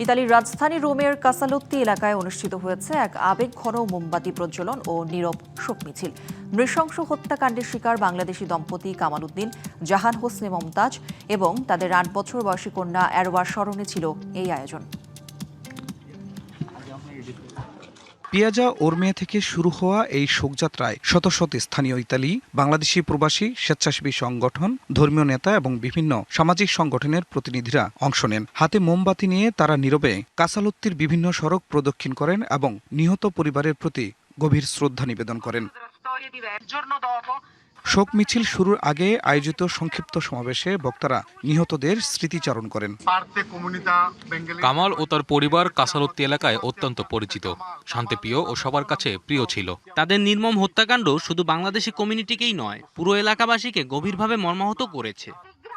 ইতালির রাজধানী রোমের কাসালোত্তি এলাকায় অনুষ্ঠিত হয়েছে এক আবেগঘন মোমবাতি প্রজ্বলন ও নীরব শোক মিছিল। নৃশংস হত্যাকাণ্ডের শিকার বাংলাদেশি দম্পতি কামাল উদ্দিন, জাহান হোসনে মমতাজ এবং তাদের ৮ বছর বয়সী কন্যা অ্যারোয়ার স্মরণে ছিল এই আয়োজন। পিয়াজা ওরমিয়া থেকে শুরু হওয়া এই শোকযাত্রায় শত শত স্থানীয় ইতালি, বাংলাদেশি প্রবাসী, স্বেচ্ছাসেবী সংগঠন, ধর্মীয় নেতা এবং বিভিন্ন সামাজিক সংগঠনের প্রতিনিধিরা অংশ নেন। হাতে মোমবাতি নিয়ে তারা নীরবে কাসালোত্তির বিভিন্ন সড়ক প্রদক্ষিণ করেন এবং নিহত পরিবারের প্রতি গভীর শ্রদ্ধা নিবেদন করেন। শোক মিছিল শুরুর আগে আয়োজিত সংক্ষিপ্ত সমাবেশে বক্তারা নিহতদের স্মৃতিচারণ করেন। কামাল ও তার পরিবার কাসালোত্তি এলাকায় অত্যন্ত পরিচিত, শান্তিপ্রিয় ও সবার কাছে প্রিয় ছিল। তাদের নির্মম হত্যাকাণ্ড শুধু বাংলাদেশি কমিউনিটিকেই নয়, পুরো এলাকাবাসীকে গভীরভাবে মর্মাহত করেছে।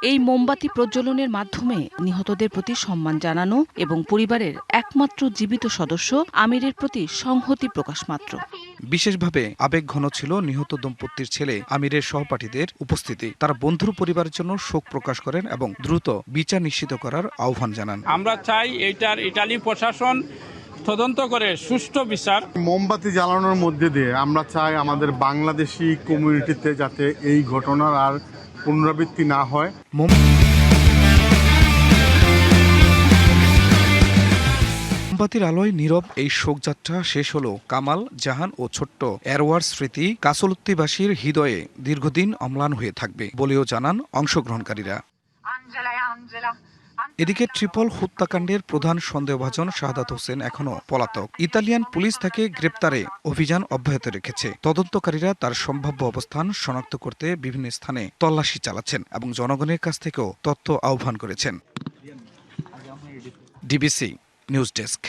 এই মোমবাতি প্রজ্বলনের মাধ্যমে নিহতদের প্রতি সম্মান জানানো এবং পরিবারের একমাত্র জীবিত সদস্য আমিরের প্রতি সংহতি প্রকাশ মাত্র। বিশেষভাবে আবেগঘন ছিল নিহত দম্পতির ছেলে আমিরের সহপাঠীদের উপস্থিতি। তারা বন্ধুর পরিবারের জন্য শোক প্রকাশ করেন এবং দ্রুত বিচার নিশ্চিত করার আহ্বান জানান। আমরা চাই এইটার ইতালি প্রশাসন তদন্ত করে সুষ্ঠু বিচার। মোমবাতি জ্বালানোর মধ্যে দিয়ে আমরা চাই আমাদের বাংলাদেশি কমিউনিটিতে যাতে এই ঘটনার আর পুনরাবৃত্তি না হয়। মোমবাতির আলোয় নীরব এই শোকযাত্রা শেষ হলো কামাল, জাহান ও ছোট্ট অ্যারোয়ার স্মৃতি কাসালোত্তিবাসীর হৃদয়ে দীর্ঘদিন অম্লান হয়ে থাকবে বলেও জানান অংশগ্রহণকারীরা। এদিকে ট্রিপল হত্যাকাণ্ডের প্রধান সন্দেহভাজন শাহাদাত হোসেন এখনও পলাতক। ইতালিয়ান পুলিশ তাকে গ্রেপ্তারে অভিযান অব্যাহত রেখেছে। তদন্তকারীরা তার সম্ভাব্য অবস্থান শনাক্ত করতে বিভিন্ন স্থানে তল্লাশি চালাচ্ছেন এবং জনগণের কাছ থেকেও তথ্য আহ্বান করেছেন। DBC news desk.